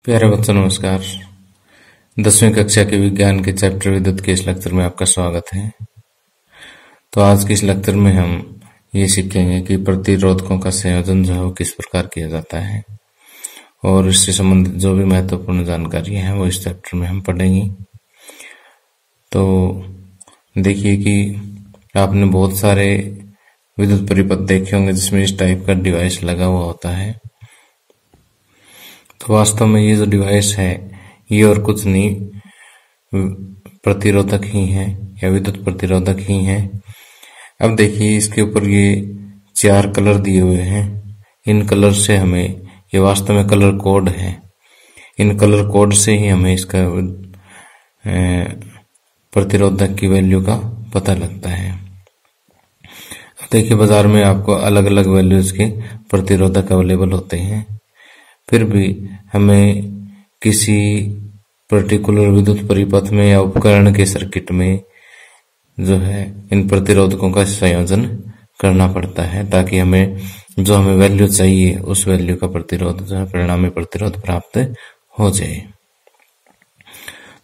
प्यारे बच्चों नमस्कार। 10वीं कक्षा के विज्ञान के चैप्टर विद्युत के इस लेक्चर में आपका स्वागत है। तो आज के इस लेक्चर में हम ये सीखेंगे कि प्रतिरोधकों का संयोजन जो है वो किस प्रकार किया जाता है और इससे संबंधित जो भी महत्वपूर्ण जानकारी है वो इस चैप्टर में हम पढ़ेंगे। तो देखिए कि आपने बहुत सारे विद्युत परिपथ देखे होंगे जिसमें इस टाइप का डिवाइस लगा हुआ होता है। तो वास्तव में ये जो डिवाइस है ये और कुछ नहीं प्रतिरोधक ही है या विद्युत प्रतिरोधक ही है। अब देखिए इसके ऊपर ये 4 कलर दिए हुए हैं। इन कलर से हमें, ये वास्तव में कलर कोड है, इन कलर कोड से ही हमें इसका प्रतिरोधक की वैल्यू का पता लगता है। अब देखिए बाजार में आपको अलग अलग वैल्यूज के प्रतिरोधक अवेलेबल होते हैं, फिर भी हमें किसी पर्टिकुलर विद्युत परिपथ में या उपकरण के सर्किट में जो है इन प्रतिरोधकों का संयोजन करना पड़ता है ताकि हमें जो हमें वैल्यू चाहिए उस वैल्यू का प्रतिरोध जो है परिणामी प्रतिरोध प्राप्त हो जाए।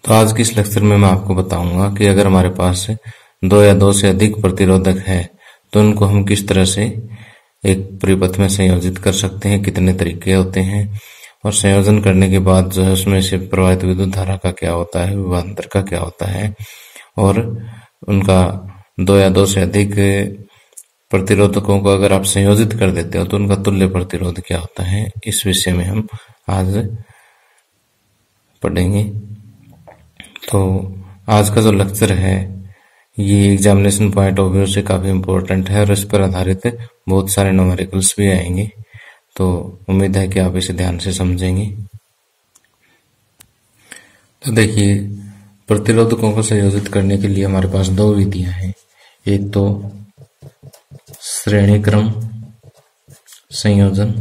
तो आज के इस लेक्चर में मैं आपको बताऊंगा कि अगर हमारे पास 2 या 2 से अधिक प्रतिरोधक है तो उनको हम किस तरह से एक परिपथ में संयोजित कर सकते हैं, कितने तरीके होते हैं और संयोजन करने के बाद जो है उसमें से प्रवाहित विद्युत धारा का क्या होता है, विभवांतर का क्या होता है और उनका 2 या 2 से अधिक प्रतिरोधकों को अगर आप संयोजित कर देते हो तो उनका तुल्य प्रतिरोध क्या होता है, इस विषय में हम आज पढ़ेंगे। तो आज का जो लेक्चर है ये एग्जामिनेशन पॉइंट ऑफ व्यू से काफी इम्पोर्टेंट है और इस पर आधारित बहुत सारे न्यूमेरिकल्स भी आएंगे। तो उम्मीद है कि आप इसे ध्यान से समझेंगे। तो देखिए प्रतिरोधकों को संयोजित करने के लिए हमारे पास 2 विधियां हैं। एक तो श्रेणी क्रम संयोजन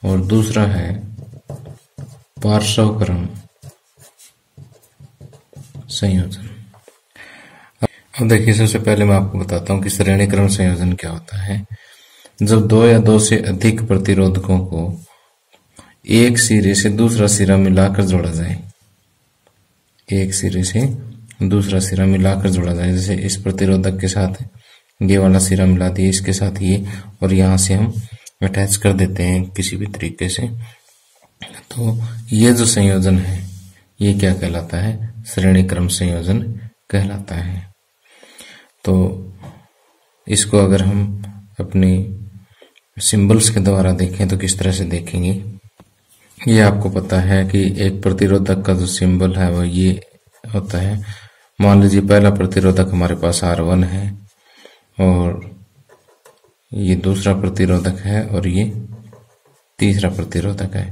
और दूसरा है पार्श्व क्रम संयोजन। अब देखिए सबसे पहले मैं आपको बताता हूं कि श्रेणी क्रम संयोजन क्या होता है। जब 2 या 2 से अधिक प्रतिरोधकों को एक सिरे से दूसरा सिरा मिलाकर जोड़ा जाए, एक सिरे से दूसरा सिरा मिलाकर जोड़ा जाए, जैसे इस प्रतिरोधक के साथ ये वाला सिरा मिला दिए, इसके साथ ये, और यहां से हम अटैच कर देते हैं किसी भी तरीके से, तो ये जो संयोजन है ये क्या कहलाता है, श्रेणी क्रम संयोजन कहलाता है। तो इसको अगर हम अपनी सिंबल्स के द्वारा देखें तो किस तरह से देखेंगे। ये आपको पता है कि एक प्रतिरोधक का जो सिंबल है वो ये होता है। मान लीजिए पहला प्रतिरोधक हमारे पास R1 है और ये दूसरा प्रतिरोधक है और ये तीसरा प्रतिरोधक है।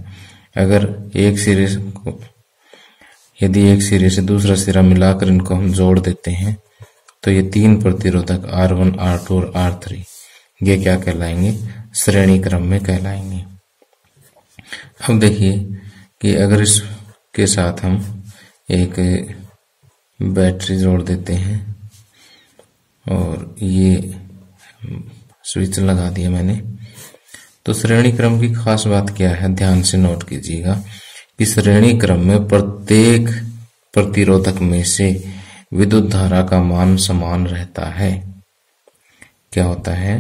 अगर एक सिरे को, यदि एक सिरे से दूसरा सिरा मिलाकर इनको हम जोड़ देते हैं तो ये 3 प्रतिरोधक R1, R2 और R3 ये क्या कहलाएंगे, श्रेणी क्रम में कहलाएंगे। अब देखिए कि अगर इसके साथ हम एक बैटरी जोड़ देते हैं और ये स्विच लगा दिया मैंने, तो श्रेणी क्रम की खास बात क्या है, ध्यान से नोट कीजिएगा कि श्रेणी क्रम में प्रत्येक प्रतिरोधक में से विद्युत धारा का मान समान रहता है। क्या होता है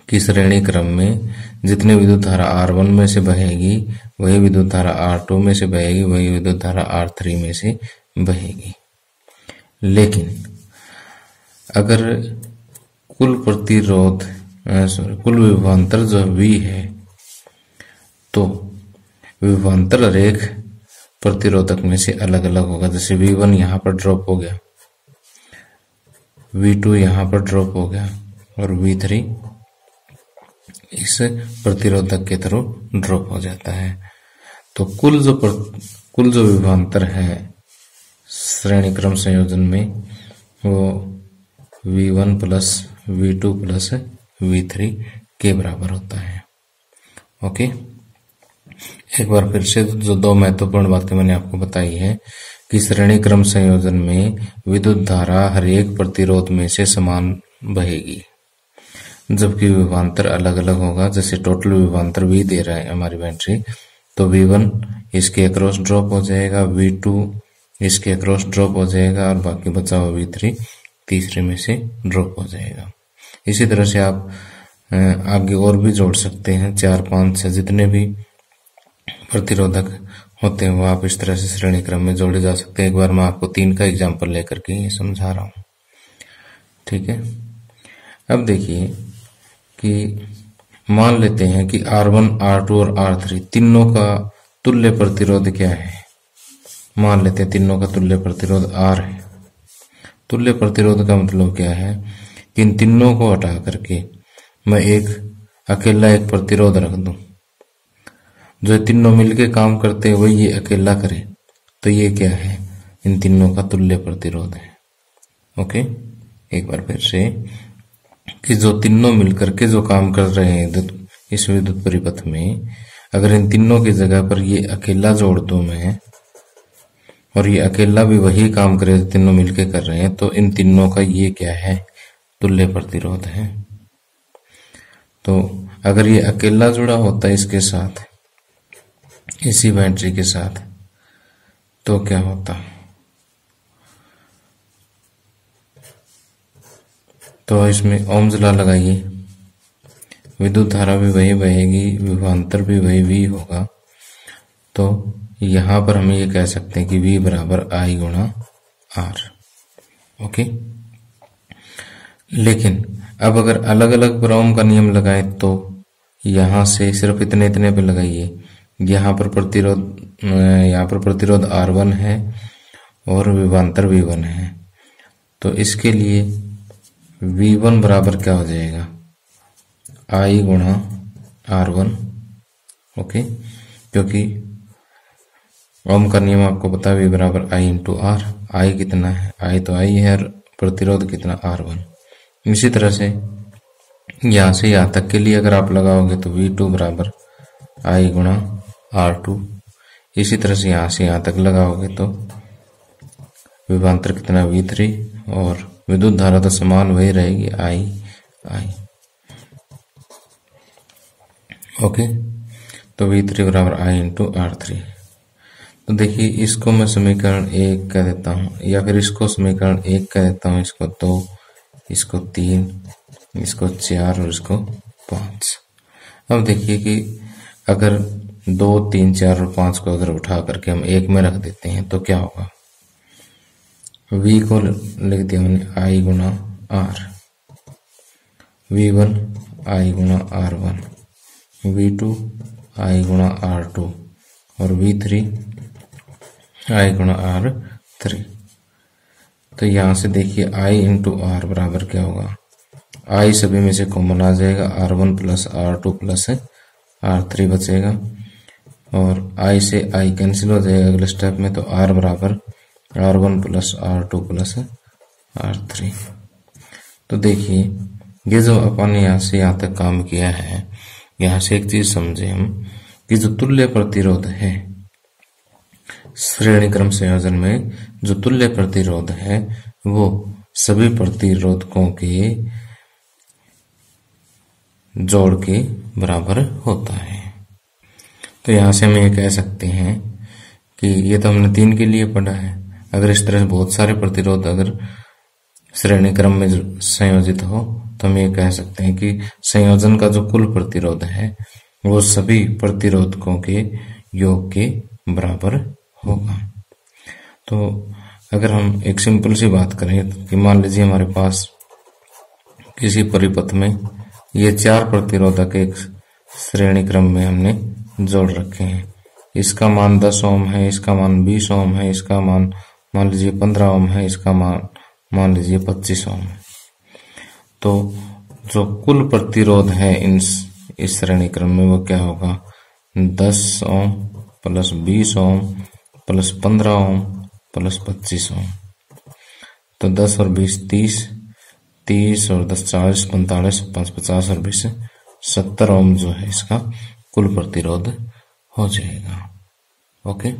कि श्रेणी क्रम में जितने विद्युत धारा R1 में से बहेगी वही विद्युत धारा R2 में से बहेगी, वही विद्युत धारा R3 में से बहेगी। लेकिन अगर कुल प्रतिरोध कुल विभवांतर जो V है तो विभवांतर हर एक प्रतिरोधक में से अलग अलग होगा। जैसे V1 यहाँ पर ड्रॉप हो गया, V2 यहाँ पर ड्रॉप हो गया और V3 इस प्रतिरोधक के थ्रू ड्रॉप हो जाता है। तो कुल जो विभवांतर है श्रेणी क्रम संयोजन में वो V1 plus V2 plus V3 के बराबर होता है। ओके, एक बार फिर से जो 2 महत्वपूर्ण बातें मैंने आपको बताई है कि श्रेणी क्रम संयोजन में विद्युत धारा हर एक प्रतिरोध में से समान बहेगी, जबकि विभवांतर अलग अलग होगा। जैसे टोटल विभवांतर V दे रहा है हमारी बैटरी, तो V1 इसके अक्रॉस ड्रॉप हो जाएगा, V2 इसके अक्रॉस ड्रॉप हो जाएगा और बाकी बचा हुआ V3 तीसरे में से ड्रॉप हो जाएगा। इसी तरह से आप आगे और भी जोड़ सकते हैं, 4, 5, 6 जितने भी प्रतिरोधक होते हैं वो आप इस तरह से श्रेणी क्रम में जोड़े जा सकते हैं। एक बार मैं आपको 3 का एग्जाम्पल लेकर के ये समझा रहा हूं, ठीक है। अब देखिए कि मान लेते हैं कि R1, R2 और R3 तीनों का तुल्य प्रतिरोध क्या है। मान लेते हैं तीनों का तुल्य प्रतिरोध R है। तुल्य प्रतिरोध का मतलब क्या है कि इन तीनों को हटा करके मैं एक अकेला एक प्रतिरोध रख दूं, जो तीनों मिलके काम करते हैं वही ये अकेला करे, तो ये क्या है, इन तीनों का तुल्य प्रतिरोध है। ओके, एक बार फिर से कि जो तीनों मिलकर के जो काम कर रहे हैं इस विद्युत परिपथ में, अगर इन तीनों की जगह पर ये अकेला जोड़ दूं मैं, और ये अकेला भी वही काम करे जो तीनों मिलके कर रहे हैं, तो इन तीनों का ये क्या है, तुल्य प्रतिरोध है। तो अगर ये अकेला जुड़ा होता है इसके साथ, इसी बैटरी के साथ, तो क्या होता, तो इसमें ओम्स लॉ लगाइए, विद्युत धारा भी वही बहेगी, विभवांतर भी वही V होगा। तो यहां पर हम ये कह सकते हैं कि V बराबर I गुणा R। ओके, लेकिन अब अगर अलग अलग पर ओम का नियम लगाए तो यहां से सिर्फ इतने इतने पे लगाइए। यहाँ पर प्रतिरोध R1 है और विभवांतर V1 है, तो इसके लिए V1 बराबर क्या हो जाएगा, I गुणा R1। ओके, क्योंकि ओम का नियम आपको पता है, V बराबर I इंटू R। I कितना है, I तो I है और प्रतिरोध कितना, R1। इसी तरह से यहां से यहां तक के लिए अगर आप लगाओगे तो V2 बराबर I गुणा R2। इसी तरह से यहां से यहां तक लगाओगे तो विभवांतर कितना, V3, और विद्युत धारा तो समान वही रहेगी, I। ओके, तो V3 बराबर I इंटू R3। तो देखिए इसको मैं समीकरण 1 कह देता हूं, या फिर इसको समीकरण 1 कह देता हूं, इसको 2, इसको 3, इसको 4 और इसको 5। अब देखिए कि अगर 2, 3, 4 और 5 को अगर उठा करके हम 1 में रख देते हैं तो क्या होगा, V को लिख दिया हमने I गुणा R, V1 I गुणा R1, V2 I गुणा R2 और V3 I गुणा R3। तो यहां से देखिए I इंटू R बराबर क्या होगा, I सभी में से कॉमन आ जाएगा, R1 plus R2 plus R3 बचेगा, और I से I कैंसिल हो जाएगा अगले स्टेप में, तो R बराबर R1 plus R2 plus R3। तो देखिए ये जो अपन यहाँ से यहाँ तक काम किया है, यहाँ से एक चीज समझे हम कि जो तुल्य प्रतिरोध है श्रेणी क्रम संयोजन में, जो तुल्य प्रतिरोध है वो सभी प्रतिरोधकों के जोड़ के बराबर होता है। तो यहां से हम ये कह सकते हैं कि ये तो हमने 3 के लिए पढ़ा है, अगर इस तरह से बहुत सारे प्रतिरोध अगर श्रेणी क्रम में संयोजित हो तो हम ये कह सकते हैं कि संयोजन का जो कुल प्रतिरोध है वो सभी प्रतिरोधकों के योग के बराबर होगा। तो अगर हम एक सिंपल सी बात करें कि मान लीजिए हमारे पास किसी परिपथ में ये 4 प्रतिरोधक एक श्रेणी क्रम में हमने जोड़ रखे हैं, इसका मान 10 ओम है, इसका मान 20 ओम है, इसका मान लीजिए 15 ओम है, इसका मान लीजिए 25 ओम है। तो जो कुल प्रतिरोध है इस श्रेणी क्रम में वो क्या होगा, 10 ohm plus 20 ohm plus 15 ohm plus 25 ओम। तो 10 और 20 30 और 10 40 45, 5 50 और 20 70 ओम जो है इसका कुल प्रतिरोध हो जाएगा। ओके,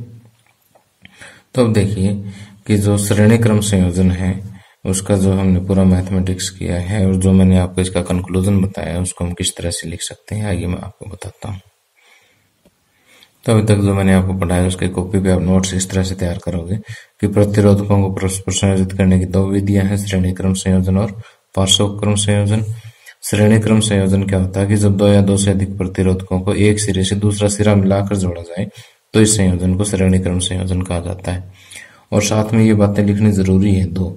तो अब देखिए कि जो श्रेणी क्रम संयोजन है उसका जो हमने पूरा मैथमेटिक्स किया है और जो मैंने आपको इसका कंक्लूजन बताया उसको हम किस तरह से लिख सकते हैं, आइए मैं आपको बताता हूँ। तो अभी तक जो मैंने आपको पढ़ाया उसके कॉपी पे आप नोट्स इस तरह से तैयार करोगे कि प्रतिरोधकों को परस्पर संयोजित करने की दो विधियां हैं, श्रेणी क्रम संयोजन और पार्श्व क्रम संयोजन। श्रेणी क्रम संयोजन क्या होता है कि जब दो या दो से अधिक प्रतिरोधकों को एक सिरे से दूसरा सिरा मिलाकर जोड़ा जाए तो इस संयोजन को श्रेणी क्रम संयोजन कहा जाता है। और साथ में ये बातें लिखनी जरूरी है दो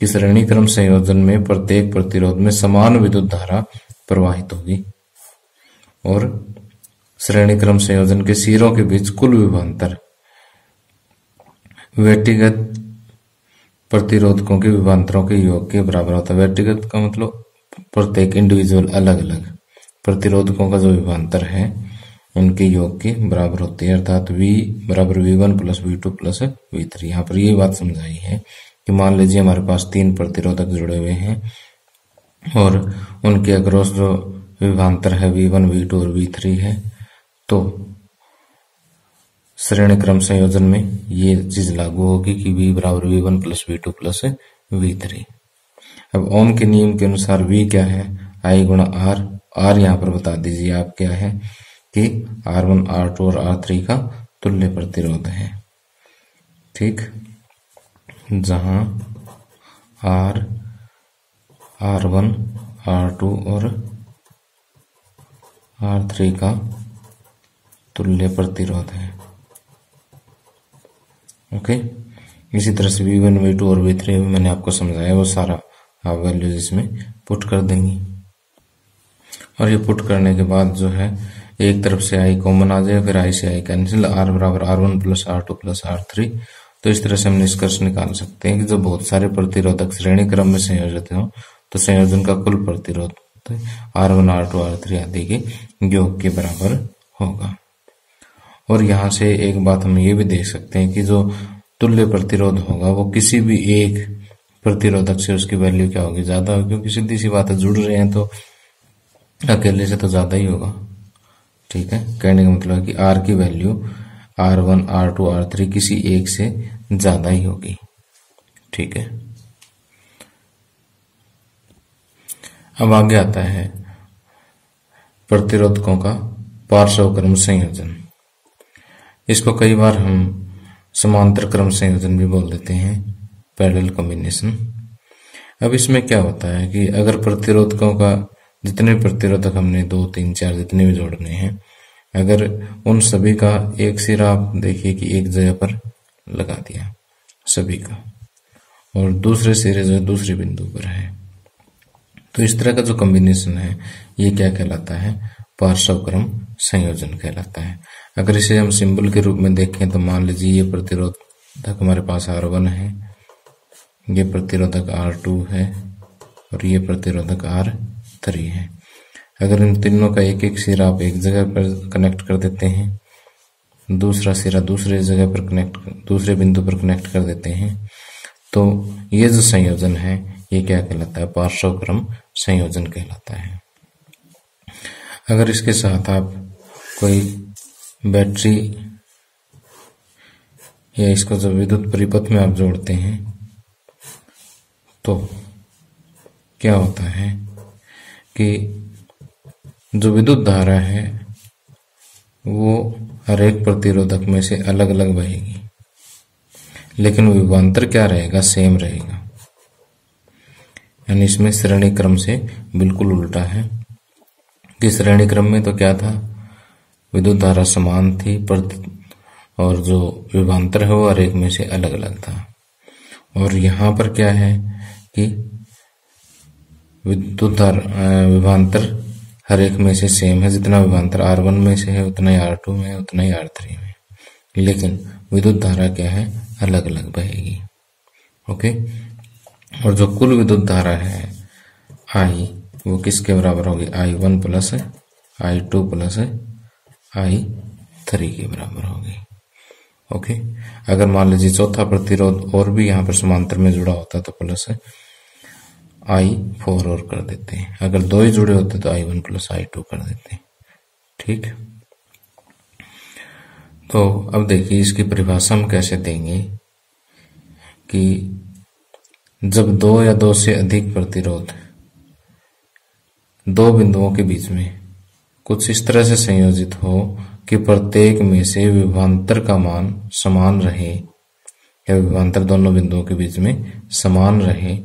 कि श्रेणी क्रम संयोजन में प्रत्येक प्रतिरोध में समान विद्युत धारा प्रवाहित होगी और श्रेणी क्रम संयोजन के सिरों के बीच कुल विभवांतर व्यक्तिगत प्रतिरोधकों के विभवांतरों के योग के बराबर होता है। व्यक्तिगत का मतलब प्रत्येक इंडिविजुअल अलग अलग प्रतिरोधकों का जो विभवांतर है उनके योग के बराबर होती है, अर्थात V बराबर V1 plus V2 plus V3। यहाँ पर ये बात समझाई है कि मान लीजिए हमारे पास 3 प्रतिरोधक जुड़े हुए हैं और उनके अक्रॉस जो विभवांतर है V1, V2 और V3 है, तो श्रेणी क्रम संयोजन में ये चीज लागू होगी कि V बराबर V1 plus V2 plus V3। अब ओम के नियम के अनुसार V क्या है, I गुणा R। R यहाँ पर बता दीजिए आप क्या है कि R1, R2 और R3 का तुल्य प्रतिरोध है। ठीक, जहां R, R1, R2 और R3 का तुल्य प्रतिरोध है। ओके, इसी तरह से V1, V2 और V3 भी मैंने आपको समझाया, वो सारा आप वैल्यूज इसमें पुट कर देंगी। और ये पुट करने के बाद जो है एक तरफ से I कॉमन आ जाए, फिर I से I कैंसिल, R बराबर R1 plus R2 plus R3। तो इस तरह से हम निष्कर्ष निकाल सकते हैं कि जो बहुत सारे प्रतिरोधक श्रेणी क्रम में संयोजित हो तो संयोजन का कुल प्रतिरोध R1, R2, R3 आदि के योग के बराबर होगा। और यहाँ से एक बात हम ये भी देख सकते हैं कि जो तुल्य प्रतिरोध होगा वो किसी भी एक प्रतिरोधक से उसकी वैल्यू क्या होगी, ज्यादा होगी, क्योंकि सीधी सी बात है जुड़ रहे हैं तो अकेले से तो ज्यादा ही होगा। ठीक है, कहने का मतलब है कि R की वैल्यू R1, R2, R3 किसी एक से ज्यादा ही होगी। ठीक है, अब आगे आता है प्रतिरोधकों का पार्श्व क्रम संयोजन। इसको कई बार हम समांतर क्रम संयोजन भी बोल देते हैं, पैरेलल कॉम्बिनेशन। अब इसमें क्या होता है कि अगर प्रतिरोधकों का जितने प्रतिरोधक हमने 2, 3, 4 जितने भी जोड़ने हैं, अगर उन सभी का एक सिरा आप देखिए कि एक जगह पर लगा दिया सभी का और दूसरे सिरे जो दूसरे बिंदु पर है, तो इस तरह का जो कॉम्बिनेशन है ये क्या कहलाता है, पार्श्व क्रम संयोजन कहलाता है। अगर इसे हम सिंबल के रूप में देखें तो मान लीजिए ये प्रतिरोधक हमारे पास R1 है, ये प्रतिरोधक R2 है और ये प्रतिरोधक R3 है। अगर इन तीनों का एक एक सिरा आप एक जगह पर कनेक्ट कर देते हैं, दूसरा सिरा दूसरे जगह पर दूसरे बिंदु पर कनेक्ट कर देते हैं, तो ये जो संयोजन है ये क्या कहलाता है, पार्श्व क्रम संयोजन कहलाता है। अगर इसके साथ आप कोई बैटरी या इसको जब विद्युत परिपथ में आप जोड़ते हैं तो क्या होता है कि जो विद्युत धारा है वो हर एक प्रतिरोधक में से अलग अलग बहेगी, लेकिन विभवांतर क्या रहेगा, सेम रहेगा। यानी इसमें श्रेणी क्रम से बिल्कुल उल्टा है कि श्रेणी क्रम में तो क्या था, विद्युत धारा समान थी और जो विभवांतर है वो हर एक में से अलग अलग था। और यहाँ पर क्या है कि विद्युत धारा विभवांतर हर एक में से सेम है, जितना विभवांतर R1 में से है उतना ही R2 में, उतना ही R3 में, लेकिन विद्युत धारा क्या है, अलग अलग बहेगी। ओके, और जो कुल विद्युत धारा है I वो किसके बराबर होगी, I1 plus I2 plus I3 के बराबर होगी। ओके, अगर मान लीजिए चौथा प्रतिरोध और भी यहाँ पर समांतर में जुड़ा होता तो प्लस I4 और कर देते हैं, अगर दो ही जुड़े होते तो I1 प्लस I2 कर देते हैं। ठीक, तो अब देखिए इसकी परिभाषा हम कैसे देंगे कि जब दो या दो से अधिक प्रतिरोध दो बिंदुओं के बीच में कुछ इस तरह से संयोजित हो कि प्रत्येक में से विभवांतर का मान समान रहे या विभवांतर दोनों बिंदुओं के बीच में समान रहे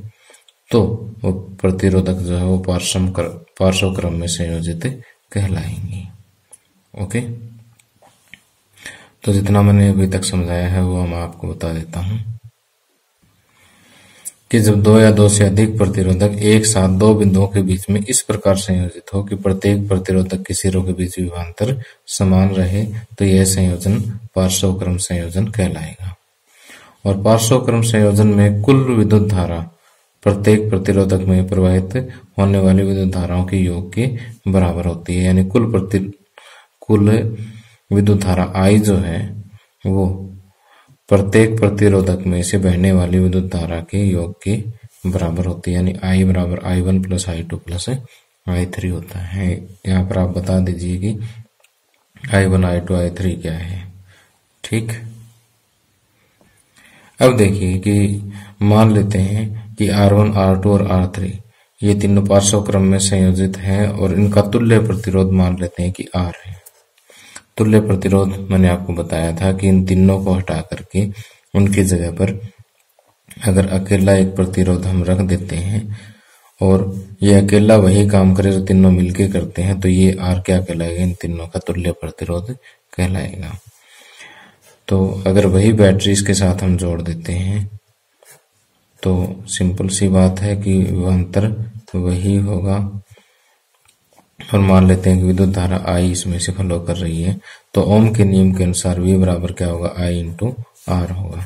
तो वो प्रतिरोधक जो है वो पार्श्व क्रम में संयोजित कहलाएंगी। ओके, तो जितना मैंने अभी तक समझाया है वो मैं आपको बता देता हूं कि जब दो या दो से अधिक प्रतिरोधक एक साथ दो बिंदुओं के बीच में इस प्रकार संयोजित हो कि प्रत्येक प्रतिरोधक के सिरों के बीच विभवांतर समान रहे तो यह संयोजन पार्श्व क्रम संयोजन कहलाएगा। और पार्श्व क्रम संयोजन में कुल विद्युत धारा प्रत्येक प्रतिरोधक में प्रवाहित होने वाली विद्युत धाराओं के योग के बराबर होती है, यानी कुल विद्युत धारा I जो है वो प्रत्येक प्रतिरोधक में से बहने वाली विद्युत धारा के योग के बराबर होती है, यानी I बराबर I1 plus I2 plus I3 होता है। यहाँ पर आप बता दीजिए कि I1 I2 I3 क्या है। ठीक, अब देखिए कि मान लेते हैं कि R1 R2 और R3 ये तीनों पार्श्व क्रम में संयोजित हैं और इनका तुल्य प्रतिरोध मान लेते हैं कि R है। तुल्य प्रतिरोध मैंने आपको बताया था कि इन तीनों को हटा करके उनकी जगह पर अगर अकेला एक प्रतिरोध हम रख देते हैं और ये अकेला वही काम करे जो तीनों मिलके करते हैं तो ये R क्या कहलाएगा, इन तीनों का तुल्य प्रतिरोध कहलाएगा। तो अगर वही बैटरी इसके साथ हम जोड़ देते हैं तो सिंपल सी बात है कि विभवांतर वही होगा और मान लेते हैं कि विद्युत धारा I इसमें से फ्लो कर रही है तो ओम के नियम के अनुसार V बराबर क्या होगा, I इंटू R होगा।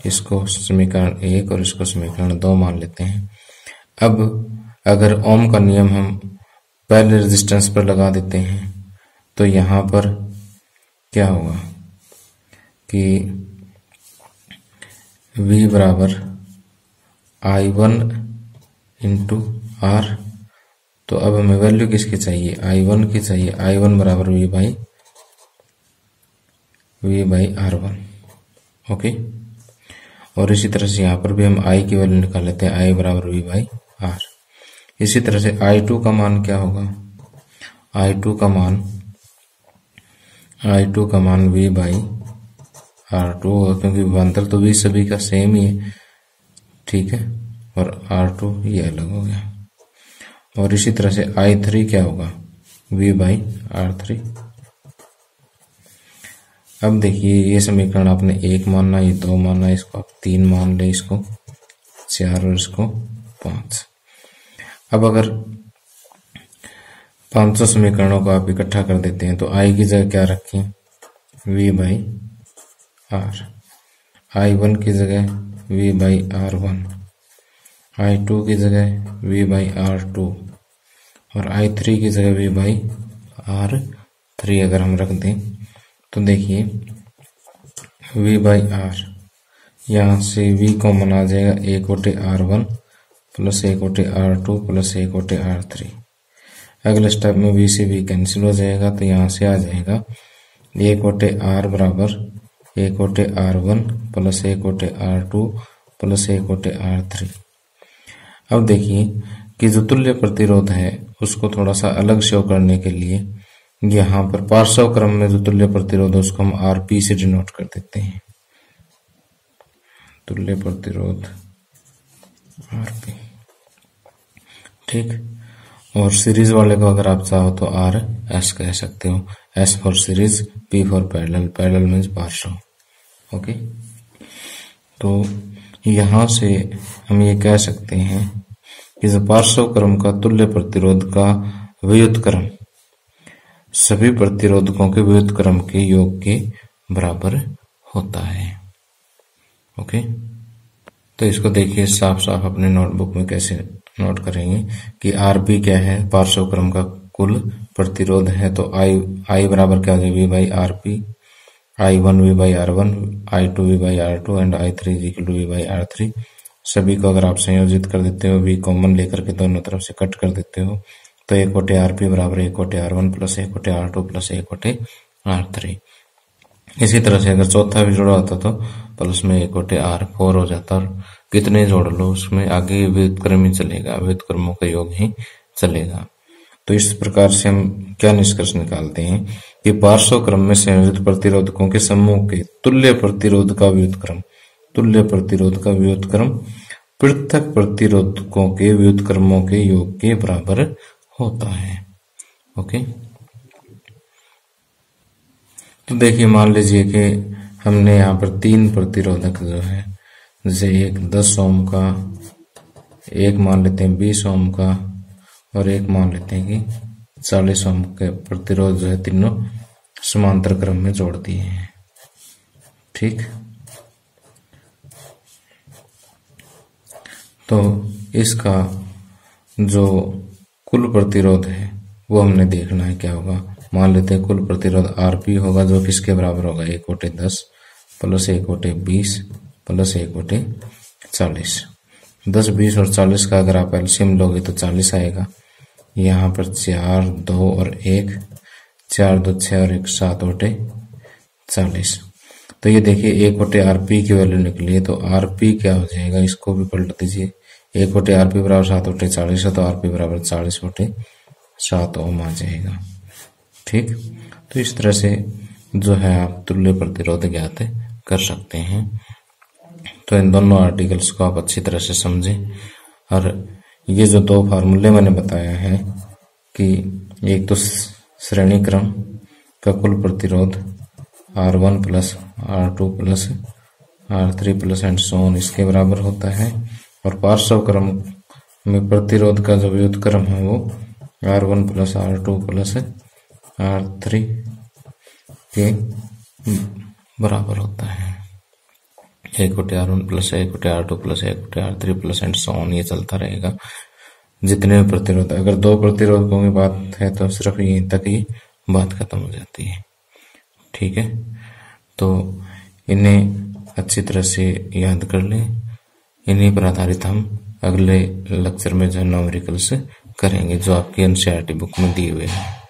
इसको समीकरण 1 और इसको समीकरण 2 मान लेते हैं। अब अगर ओम का नियम हम पहले रेजिस्टेंस पर लगा देते हैं तो यहाँ पर क्या होगा कि V बराबर I1 इंटू R, तो अब हमें वैल्यू किसकी चाहिए, I1 की चाहिए। I1 बराबर V बाई R1। ओके, और इसी तरह से यहाँ पर भी हम I की वैल्यू निकाल लेते हैं, I बराबर V बाई R। इसी तरह से I2 का मान क्या होगा, I2 का मान V बाई R2 होगा, क्योंकि विभवांतर तो V सभी का सेम ही है। ठीक है, और R2 ये अलग हो गया। और इसी तरह से I3 क्या होगा, V बाई R3। अब देखिए ये समीकरण आपने 1 मानना, ये 2 मानना, इसको आप 3 मान ले, इसको 4 और इसको 5। अब अगर 500 समीकरणों को आप इकट्ठा कर देते हैं तो I की जगह क्या रखें, V बाई R, I1 की जगह V बाई R1, I2 की जगह V बाई R2 और I3 की जगह V बाई R3 अगर हम रख दें तो देखिए V बाई R, यहाँ से V कॉमन आ जाएगा, 1/R1 plus 1/R2 plus 1/R3। अगले स्टेप में V से V कैंसिल हो जाएगा तो यहाँ से आ जाएगा 1/R बराबर 1/R1 plus 1/R2 plus 1/R3। अब देखिए कि जो तुल्य प्रतिरोध है उसको थोड़ा सा अलग शो करने के लिए यहाँ पर पार्श्व क्रम में जो तुल्य प्रतिरोध है उसको हम RP से डिनोट कर देते हैं, तुल्य प्रतिरोध RP। ठीक, और सीरीज वाले को अगर आप चाहो तो RS कह सकते हो, S for series, P for parallel, parallel means पार्श्व। ओके, तो यहाँ से हम ये कह सकते हैं कि जो पार्श्व क्रम का तुल्य प्रतिरोध का व्युत्क्रम सभी प्रतिरोधकों के व्युत्क्रम के योग के बराबर होता है। ओके, तो इसको देखिए साफ साफ अपने नोटबुक में कैसे नोट करेंगे कि RP क्या है, पार्श्व क्रम का कुल प्रतिरोध है, तो I बराबर क्या होगा, V by RP, I1 V by R1, I2 V by R2 and I3 V by R3। सभी को अगर आप संयोजित कर देते हो, V कॉमन लेकर के दोनों तरफ से कट कर देते हो तो 1/RP बराबर 1/R1 plus 1/R2 plus 1/R3। इसी तरह से अगर चौथा भी जोड़ा होता तो प्लस में 1/R4 हो जाता, और कितने जोड़ लो उसमें आगे व्युत्क्रम ही चलेगा, व्युत्क्रमों का योग ही चलेगा। तो इस प्रकार से हम क्या निष्कर्ष निकालते हैं कि पार्श्व क्रम में संयोजित प्रतिरोधकों के समूह के तुल्य प्रतिरोध का व्युत्क्रम पृथक प्रतिरोधकों के व्युत्क्रमों के योग के बराबर होता है। ओके, तो देखिए मान लीजिए कि हमने यहाँ पर 3 प्रतिरोधक जो है, जैसे एक 10 ओम का, एक मान लेते हैं 20 ओम का और एक मान लेते हैं कि 40 ओम के प्रतिरोध जो है, तीनों समांतर क्रम में जोड़ दिए हैं। ठीक, तो इसका जो कुल प्रतिरोध है वो हमने देखना है क्या होगा। मान लेते हैं कुल प्रतिरोध आरपी होगा, जो किसके बराबर होगा, 1/10 प्लस 1/20 प्लस 1/40। 10, 20 और 40 का अगर आप एलसीएम लोगे तो 40 आएगा। यहाँ पर 4, 2 और 1, 4, 2, 6 और 1, 7/40। तो ये देखिए 1/RP की वैल्यू निकली है, तो RP क्या हो जाएगा, इसको भी पलट दीजिए। 1/RP बराबर 7/40 है, तो RP बराबर 40/7 ओम आ जाएगा। ठीक, तो इस तरह से जो है आप तुल्य प्रतिरोध ज्ञात कर सकते हैं। तो इन दोनों आर्टिकल्स को आप अच्छी तरह से समझें। और ये जो 2 फार्मूले मैंने बताया है कि एक तो श्रेणी क्रम का कुल प्रतिरोध R1 plus R2 plus R3 plus and so on इसके बराबर होता है, और पार्श्व क्रम में प्रतिरोध का जो व्युत्क्रम है वो R1 plus R2 plus R3 के बराबर होता है। 1/R1 plus 1/R2 plus 1/R3 plus and so on, ये चलता रहेगा जितने प्रतिरोध। अगर 2 प्रतिरोधकों की बात है तो सिर्फ यहीं तक ही बात खत्म हो जाती है। ठीक है, तो इन्हें अच्छी तरह से याद कर लें। इन्हीं पर आधारित हम अगले लेक्चर में जो न्यूमेरिकल्स करेंगे, जो आपकी एनसीईआरटी बुक में दिए हुए हैं।